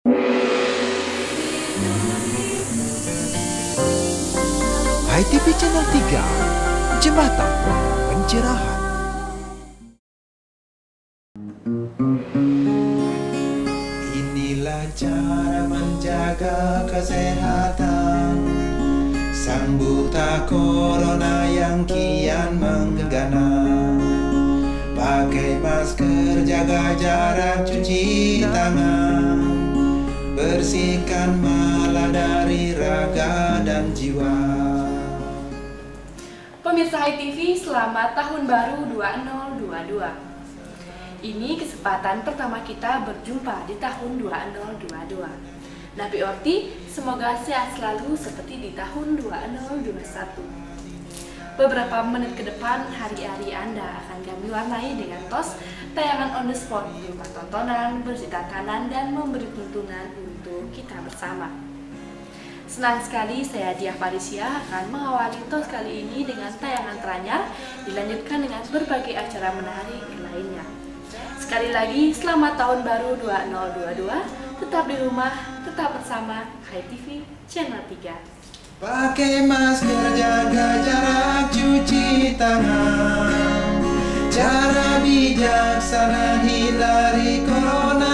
HiTV Channel 3, Jembatan Pencerahan. Inilah cara menjaga kesehatan, sang buta corona yang kian menggana. Pakai masker, jaga jarak, cuci tangan, bersihkan mala dari raga dan jiwa. Pemirsa HiTV, selamat Tahun Baru 2022. Ini kesempatan pertama kita berjumpa di tahun 2022. Nabi Orti, semoga sehat selalu seperti di tahun 2021. Beberapa menit ke depan, hari-hari Anda akan kami warnai dengan tos, tayangan on the spot, berupa tontonan, bercerita kanan, dan memberi tuntunan untuk kita bersama. Senang sekali saya Diah Parisya akan mengawali tos kali ini dengan tayangan teranyar, dilanjutkan dengan berbagai acara menarik lainnya. Sekali lagi, selamat Tahun Baru 2022, tetap di rumah, tetap bersama HiTV Channel 3. Pakai masker, jaga jarak, cuci tangan, cara bijaksana hindari corona.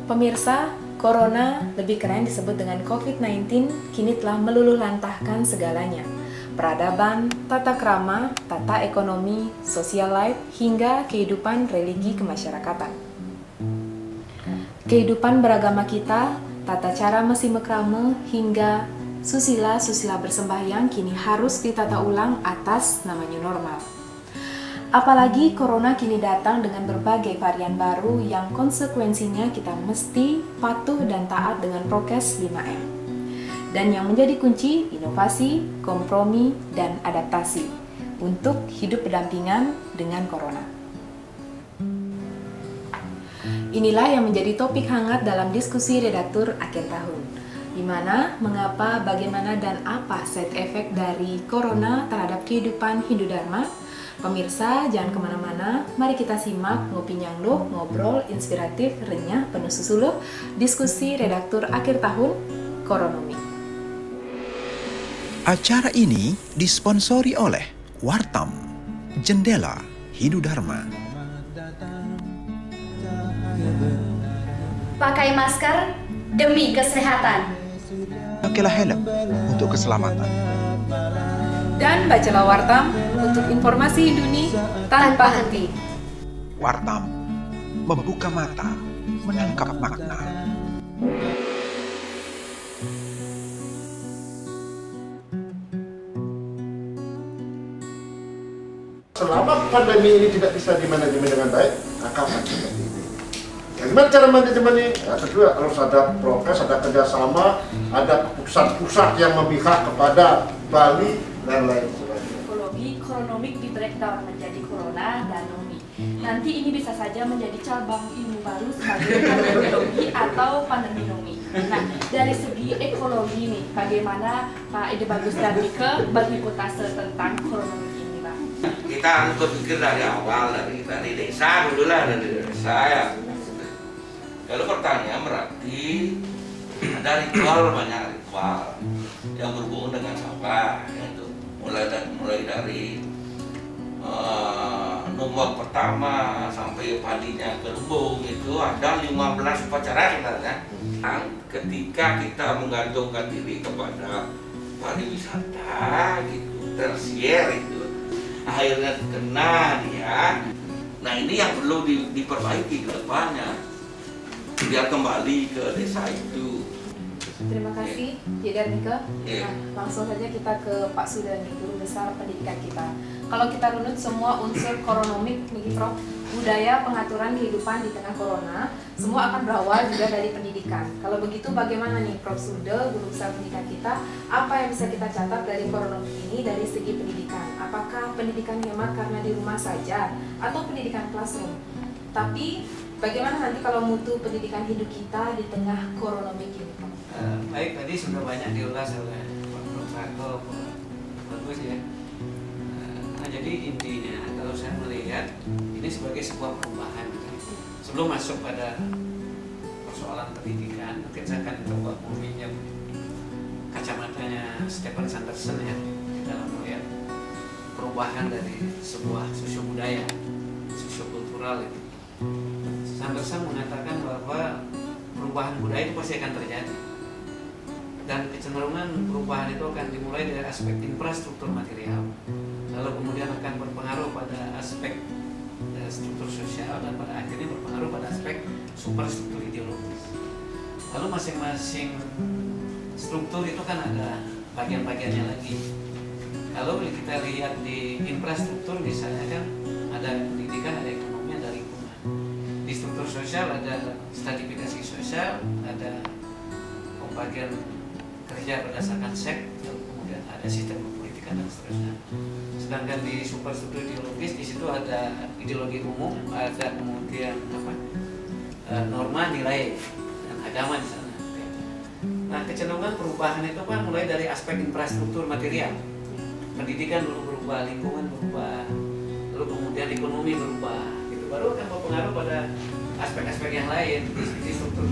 Pemirsa, corona, lebih keren disebut dengan COVID-19, kini telah meluluhlantahkan segalanya. Peradaban, tata krama, tata ekonomi, social life, hingga kehidupan religi kemasyarakatan. Kehidupan beragama kita, tata cara mesi mekrame, hingga susila-susila bersembahyang kini harus ditata ulang atas nama new normal. Apalagi corona kini datang dengan berbagai varian baru yang konsekuensinya kita mesti patuh dan taat dengan prokes 5M. Dan yang menjadi kunci, inovasi, kompromi, dan adaptasi untuk hidup berdampingan dengan corona. Inilah yang menjadi topik hangat dalam diskusi redaktur akhir tahun, di mana, mengapa, bagaimana, dan apa side effect dari corona terhadap kehidupan Hindu Dharma. Pemirsa, jangan kemana-mana, mari kita simak ngopi nyangluh, ngobrol inspiratif, renyah, penuh susuluh, diskusi redaktur akhir tahun, Koronomi. Acara ini disponsori oleh Wartam, Jendela Hindu Dharma. Pakai masker demi kesehatan. Pakailah helm untuk keselamatan. Dan bacalah Wartam untuk informasi Hinduni tanpa henti. Wartam, membuka mata, menangkap makna. Selama pandemi ini tidak bisa dimanajemen dengan baik, maka akan seperti ini. Bagaimana cara manajemen ini? Ya, kedua, harus ada prokes, ada kerjasama, ada pusat-pusat yang memihak kepada Bali dan lain sebagainya. Ekologi, kronomik di breakdown menjadi corona dan nomi. Nanti ini bisa saja menjadi cabang ilmu baru sebagai pandemiologi atau pandeminomi. Nah, dari segi ekologi nih, bagaimana Pak Ide Bagus dan Mika berhipotase tentang kronomik ini, Pak? Kita harus berpikir dari awal, dari desa dulu lah, dari desa ya. Kalau pertanyaan berarti ada ritual, banyak ritual yang berhubungan dengan sampah, yaitu mulai dari nomor pertama sampai padinya berhubung itu ada 15 upacara sebenarnya. Ketika kita menggantungkan diri kepada pariwisata gitu, tersier itu, akhirnya kena dia. Nah ini yang perlu diperbaiki ke depannya, biar kembali ke desa itu. Terima kasih, Ida dan Mika. Yeah. Nah, langsung saja kita ke Pak Sudani, Guru Besar Pendidikan kita. Kalau kita runut semua unsur koronomik, nih Prof, budaya pengaturan kehidupan di tengah corona, semua akan berawal juga dari pendidikan. Kalau begitu bagaimana nih Prof Sude, Guru Besar Pendidikan kita, apa yang bisa kita catat dari koronomik ini dari segi pendidikan? Apakah pendidikan hemat karena di rumah saja, atau pendidikan classroom? Tapi bagaimana nanti kalau mutu pendidikan hidup kita di tengah koronomik ini, Prof? Baik, tadi sudah banyak diulas oleh Pak Prof. Bagus ya. Nah, jadi intinya kalau saya melihat ini sebagai sebuah perubahan. Sebelum masuk pada persoalan pendidikan, mungkin saya akan coba meminjam kacamatanya Stephen Sanderson ya dalam melihat perubahan dari sebuah sosio-budaya, sosio-kultural itu. Sanderson mengatakan bahwa perubahan budaya itu pasti akan terjadi, dan kecenderungan perubahan itu akan dimulai dari aspek infrastruktur material, lalu kemudian akan berpengaruh pada aspek struktur sosial, dan pada akhirnya berpengaruh pada aspek superstruktur ideologis. Lalu masing-masing struktur itu kan ada bagian-bagiannya lagi. Kalau kita lihat di infrastruktur misalnya kan ada pendidikan, ada ekonomi, ada lingkungan. Di struktur sosial ada stratifikasi sosial, ada pembagian kerja berdasarkan seks, kemudian ada sistem kepolitikan dan seterusnya. Sedangkan di superstruktur ideologis, di situ ada ideologi umum, ada kemudian norma, nilai, dan agama di sana. Nah, kecenderungan perubahan itu kan mulai dari aspek infrastruktur material. Pendidikan dulu berubah, lingkungan berubah, lalu kemudian ekonomi berubah, gitu. Baru akan berpengaruh pada aspek-aspek yang lain di struktur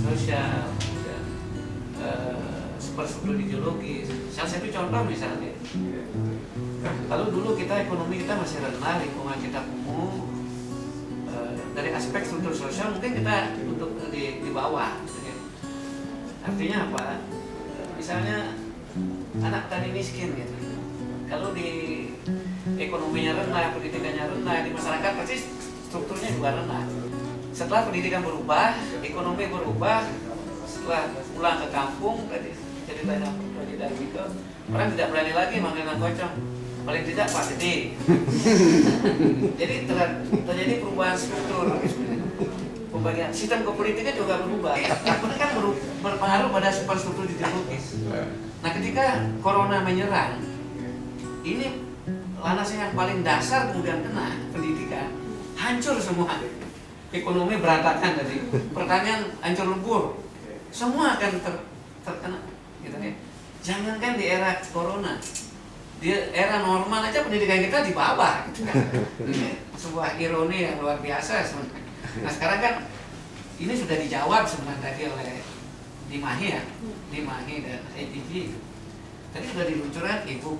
sosial, dan superstruktur ideologis. Salah satu contoh misalnya, kalau dulu ekonomi kita masih rendah, lingkungan kita kumuh, dari aspek struktur sosial mungkin kita untuk di bawah. Artinya apa? Misalnya anak tani miskin gitu. Kalau di ekonominya rendah, pendidikannya rendah, di masyarakat pasti strukturnya juga rendah. Setelah pendidikan berubah, ekonomi berubah, setelah pulang ke kampung, tadi ceritanya tadi itu, orang tidak berani lagi manggil Kang Kocong, paling tidak Pak Gede. Jadi terjadi perubahan struktur. Pembagian sistem kepolitikan juga berubah. Itu kan berpengaruh pada superstruktur ideologis. Nah, ketika corona menyerang, ini landasan yang paling dasar kemudian kena pendidikan, hancur semua. Ekonomi berantakan tadi, pertanian hancur lebur, semua akan terkena. Gitu kan? Jangankan di era corona, di era normal aja pendidikan kita di bawah. Gitu kan? Ini sebuah ironi yang luar biasa sebenarnya. Nah, sekarang kan ini sudah dijawab sebenarnya tadi oleh Dimahi ya, Dimahi dan EDG. Tadi sudah diluncurkan e-book,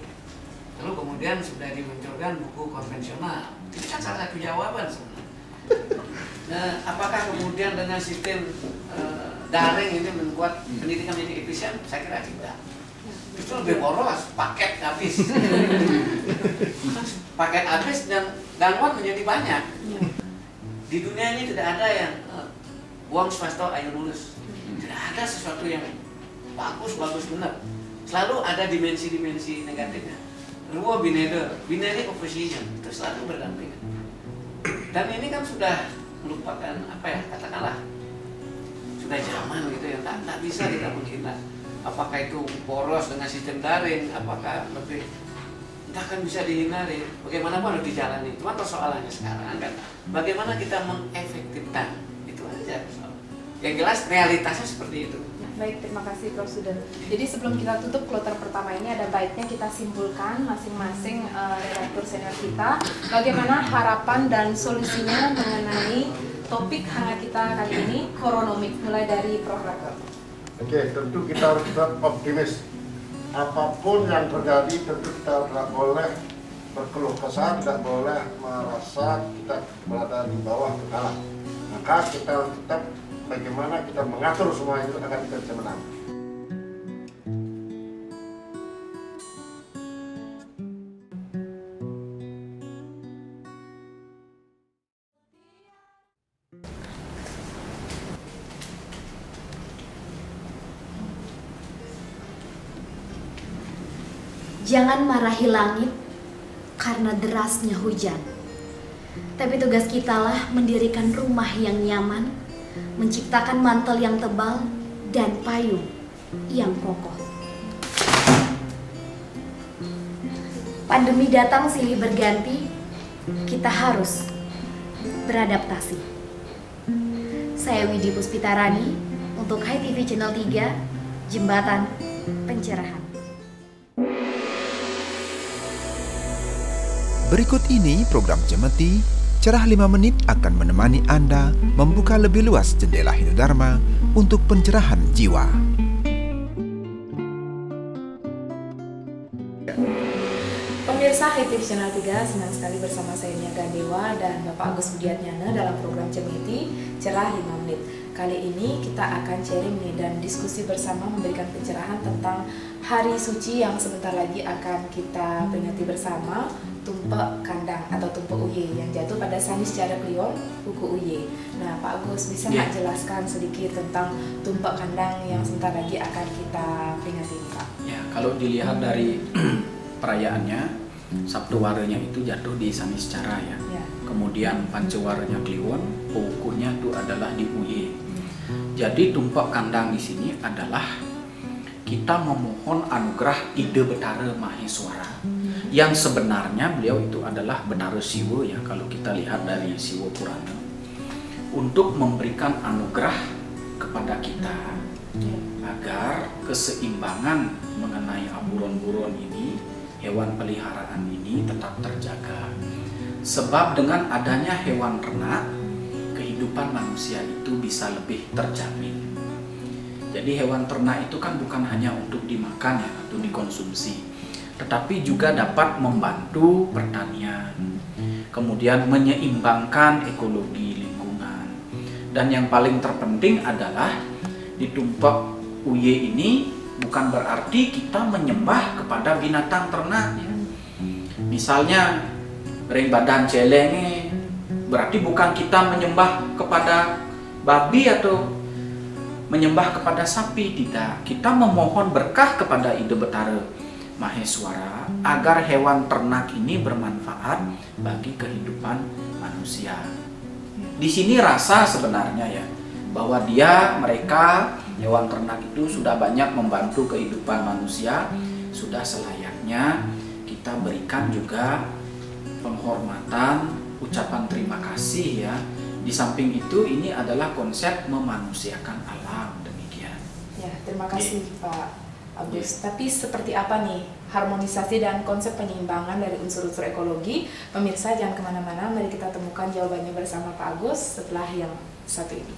lalu kemudian sudah diluncurkan buku konvensional. Ini kan salah satu jawaban sebenarnya. Nah, apakah kemudian dengan sistem daring ini membuat pendidikan menjadi efisien? Saya kira tidak. Itu lebih boros, paket habis. Paket habis dan gangguan menjadi banyak. Di dunia ini tidak ada yang buang swasta ayo lulus. Tidak ada sesuatu yang bagus benar. Selalu ada dimensi-dimensi negatifnya. Ruo bineder, binary opposition itu selalu berdampingan. Dan ini kan sudah merupakan katakanlah sudah zaman gitu ya, tak bisa kita menghindar. Apakah itu boros dengan sistem daring, apakah lebih tidak akan bisa dihindari. Bagaimanapun harus dijalani. Cuma persoalannya sekarang kan bagaimana kita mengefektifkan itu aja. Yang jelas realitasnya seperti itu. Baik, terima kasih Prof. Suden. Jadi sebelum kita tutup kloter pertama ini, ada baiknya kita simpulkan masing-masing redaktur senior kita bagaimana harapan dan solusinya mengenai topik hangat kita kali ini, Coronomic, mulai dari Prof. Rektor. Oke, tentu kita harus tetap optimis. Apapun yang terjadi tentu kita tidak boleh berkeluh kesah, tidak boleh merasa kita berada di bawah kalah. Maka kita harus tetap bagaimana kita mengatur semua itu agar kita bisa menang. Jangan marahi langit karena derasnya hujan. Tapi tugas kitalah mendirikan rumah yang nyaman, menciptakan mantel yang tebal, dan payung yang kokoh. Pandemi datang silih berganti, kita harus beradaptasi. Saya Widi Puspitarani untuk Hai TV Channel 3, Jembatan Pencerahan. Berikut ini program Cemeti, Cerah 5 Menit akan menemani Anda membuka lebih luas jendela Hinodharma untuk pencerahan jiwa. Pemirsa HTV Channel 3, senang sekali bersama saya Niaga Dewa dan Bapak Agus Budiatnyana dalam program Cemeti, Cerah 5 Menit. Kali ini kita akan sharing nih dan diskusi bersama memberikan pencerahan tentang hari suci yang sebentar lagi akan kita peringati bersama, Tumpek Kandang atau Tumpek Uye yang jatuh pada Sanis Cara Kliwon, buku Uye. Nah, Pak Agus bisa nggak jelaskan sedikit tentang Tumpek Kandang yang sebentar lagi akan kita peringati ini, Pak? Ya, kalau dilihat dari perayaannya, Sabtu Warenya itu jatuh di Sanis Cara ya. Kemudian Pancewarenya Kliwon, bukunya itu adalah di Uye. Jadi Tumpek Kandang di sini adalah kita memohon anugerah Ide Betara Maheswara, yang sebenarnya beliau itu adalah Betara Siwa ya, kalau kita lihat dari Siwa Purana, untuk memberikan anugerah kepada kita agar keseimbangan mengenai buron-buron ini, hewan peliharaan ini tetap terjaga. Sebab dengan adanya hewan ternak, kehidupan manusia itu bisa lebih terjamin. Jadi hewan ternak itu kan bukan hanya untuk dimakan ya, atau dikonsumsi, tetapi juga dapat membantu pertanian, kemudian menyeimbangkan ekologi lingkungan. Dan yang paling terpenting adalah di Tumpek Uye ini bukan berarti kita menyembah kepada binatang ternak ya. Misalnya ring badan celenge, berarti bukan kita menyembah kepada babi atau menyembah kepada sapi, tidak. Kita memohon berkah kepada Ide Betara Maheswara agar hewan ternak ini bermanfaat bagi kehidupan manusia. Di sini rasa sebenarnya ya, bahwa mereka hewan ternak itu sudah banyak membantu kehidupan manusia, sudah selayaknya kita berikan juga penghormatan, ucapan terima kasih ya. Di samping itu ini adalah konsep memanusiakan alam, demikian. Ya, terima kasih Pak Agus. Tapi seperti apa nih harmonisasi dan konsep penyeimbangan dari unsur-unsur ekologi? Pemirsa jangan kemana-mana, mari kita temukan jawabannya bersama Pak Agus setelah yang satu ini.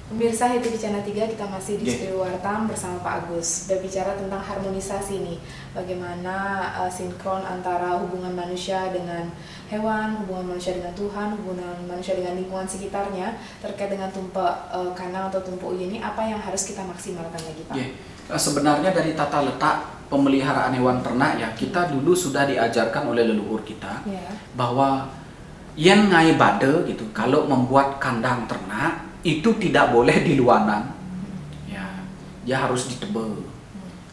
Pemirsa HTV Channel 3, kita masih di Studio Wartam bersama Pak Agus, berbicara tentang harmonisasi nih, bagaimana sinkron antara hubungan manusia dengan hewan, hubungan manusia dengan Tuhan, hubungan manusia dengan lingkungan sekitarnya, terkait dengan Tumpek Kandang atau Tumpek Uye ini, apa yang harus kita maksimalkan lagi, Pak? Sebenarnya dari tata letak pemeliharaan hewan ternak ya, kita dulu sudah diajarkan oleh leluhur kita bahwa yang ngai bade gitu, kalau membuat kandang ternak itu tidak boleh di luanan ya, dia harus ditebel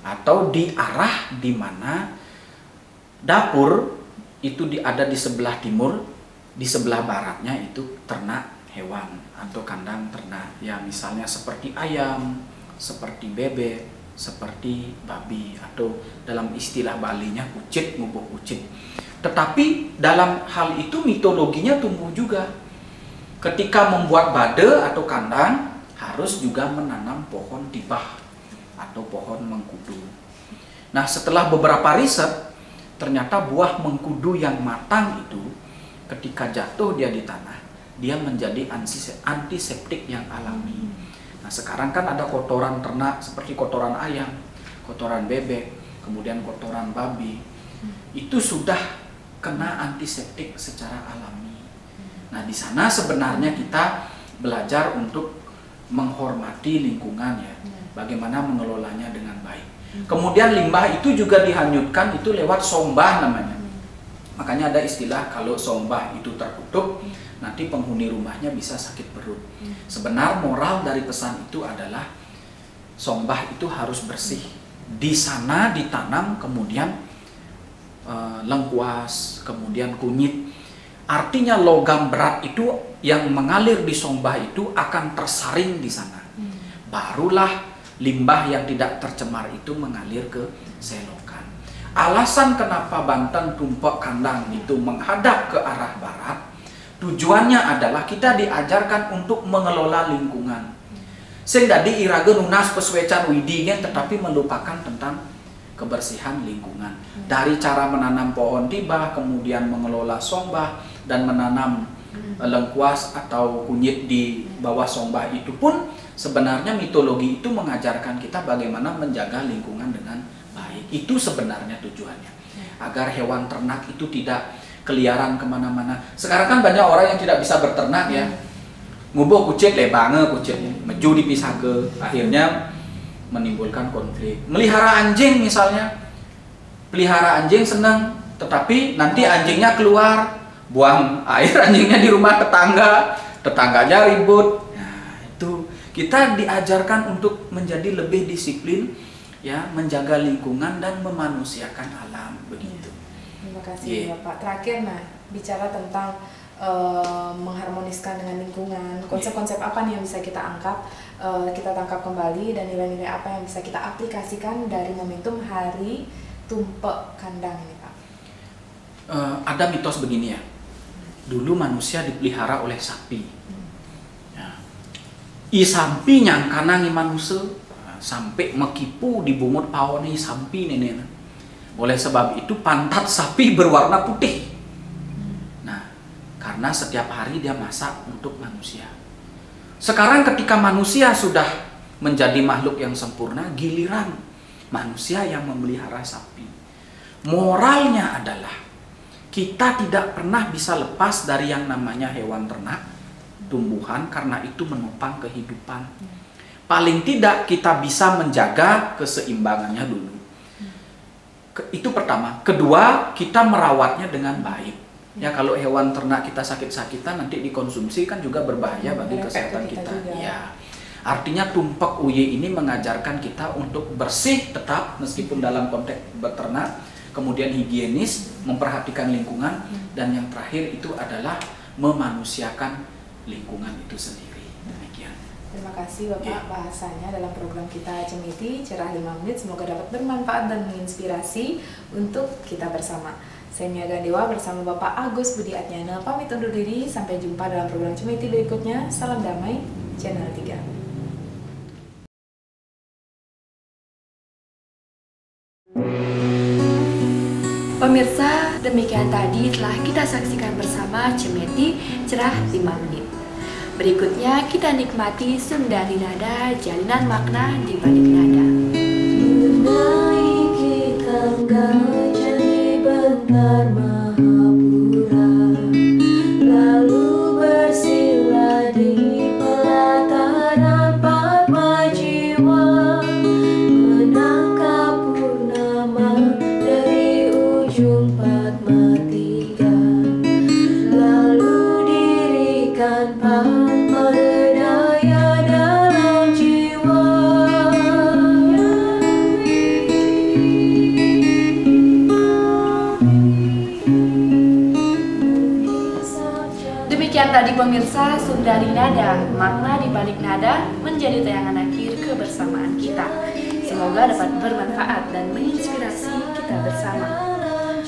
atau di arah di mana dapur itu ada di sebelah timur, di sebelah baratnya itu ternak hewan atau kandang ternak ya, misalnya seperti ayam, seperti bebek, seperti babi, atau dalam istilah Balinya ucit, ngubuk ucit. Tetapi dalam hal itu mitologinya tumbuh juga. Ketika membuat bade atau kandang harus juga menanam pohon tibah atau pohon mengkudu. Nah, setelah beberapa riset, ternyata buah mengkudu yang matang itu ketika jatuh dia di tanah, dia menjadi antiseptik yang alami. Nah, sekarang kan ada kotoran ternak seperti kotoran ayam, kotoran bebek, kemudian kotoran babi. Itu sudah kena antiseptik secara alami. Nah, di sana sebenarnya kita belajar untuk menghormati lingkungan ya, bagaimana mengelolanya dengan baik. Kemudian limbah itu juga dihanyutkan itu lewat sombah namanya. Makanya ada istilah kalau sombah itu tertutup, nanti penghuni rumahnya bisa sakit perut. Sebenarnya moral dari pesan itu adalah sombah itu harus bersih. Di sana ditanam kemudian lengkuas, kemudian kunyit. Artinya logam berat itu yang mengalir di sombah itu akan tersaring di sana. Barulah limbah yang tidak tercemar itu mengalir ke selokan. Alasan kenapa Banten Tumpek Kandang itu menghadap ke arah barat, tujuannya adalah kita diajarkan untuk mengelola lingkungan. Sehingga di iraga nunas peswecan widingen tetapi melupakan tentang kebersihan lingkungan. Dari cara menanam pohon tiba, kemudian mengelola sombah dan menanam lengkuas atau kunyit di bawah sombah itu pun sebenarnya mitologi itu mengajarkan kita bagaimana menjaga lingkungan dengan baik. Itu sebenarnya tujuannya, agar hewan ternak itu tidak keliaran kemana-mana. Sekarang kan banyak orang yang tidak bisa berternak ya, ngubuh kucing lebange kucing, meju dipisah ke, akhirnya menimbulkan konflik. Melihara anjing misalnya, pelihara anjing senang, tetapi nanti anjingnya keluar, buang air anjingnya di rumah tetangga, tetangganya ribut. Nah, itu kita diajarkan untuk menjadi lebih disiplin, ya, menjaga lingkungan dan memanusiakan alam begitu. Terima kasih Bapak. Terakhir, bicara tentang mengharmoniskan dengan lingkungan, konsep-konsep apa nih yang bisa kita kita tangkap kembali, dan nilai-nilai apa yang bisa kita aplikasikan dari momentum Hari Tumpek Kandang ini, Pak? Ada mitos begini ya, dulu manusia dipelihara oleh sapi. I sampi nyangkanangi manusia sampai mekipu di bungut pawoni sampi nenek. Oleh sebab itu pantat sapi berwarna putih. Nah, karena setiap hari dia masak untuk manusia. Sekarang ketika manusia sudah menjadi makhluk yang sempurna, giliran manusia yang memelihara sapi. Moralnya adalah kita tidak pernah bisa lepas dari yang namanya hewan ternak, tumbuhan, karena itu menopang kehidupan. Paling tidak kita bisa menjaga keseimbangannya dulu. Itu pertama. Kedua, kita merawatnya dengan baik. Ya, kalau hewan ternak kita sakit-sakitan nanti dikonsumsi kan juga berbahaya bagi kesehatan kita. Ya. Artinya tumpek uye ini mengajarkan kita untuk bersih tetap meskipun dalam konteks beternak, kemudian higienis, memperhatikan lingkungan, dan yang terakhir itu adalah memanusiakan lingkungan itu sendiri. Demikian. Terima kasih Bapak bahasanya dalam program kita Cemeti Cerah 5 Menit. Semoga dapat bermanfaat dan menginspirasi untuk kita bersama. Saya Mia Gandewa bersama Bapak Agus Budi Atnyana pamit undur diri. Sampai jumpa dalam program Cemeti berikutnya. Salam damai, Channel 3. Pemirsa, demikian tadi telah kita saksikan bersama Cemeti Cerah 5 Menit. Berikutnya kita nikmati Sundari Nada, jalinan makna di balik nada. Menaiki tangga jadi bentar Mahapura, lalu bersila di pelataran Padma Jiwa, menangkap purnama dari ujung Padma Tiga, lalu dirikan Padma daya dalam jiwa. Demikian tadi pemirsa Sundari Nada, makna di balik nada menjadi tayangan akhir kebersamaan kita. Semoga dapat bermanfaat dan menginspirasi kita bersama.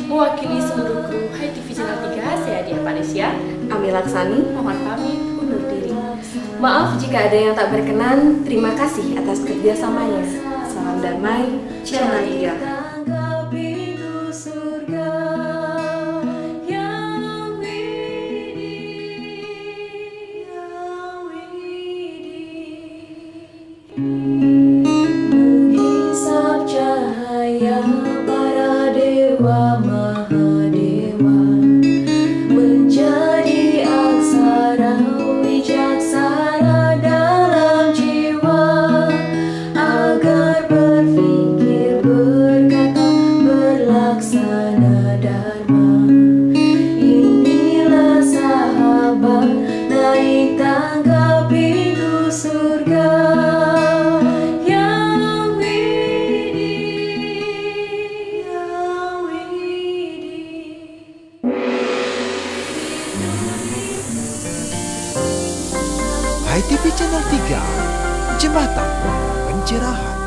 Mewakili seluruh kru Hai TV Channel 3, saya Dia Parisya, Ami Laksani, mohon pamit undur diri. maaf jika ada yang tak berkenan. Terima kasih atas kerjasamanya. Salam damai, Channel 3. Tangga pintu surga yang widih, menghisap cahaya para dewa Mahadewa, menjadi aksara wijaksana dalam jiwa, agar berpikir, berkata, berlaksana dharma. Inilah sahabat naik tangga pintu surga yang widih, yang widih. Hai TV Channel 3, Jembatan Pencerahan.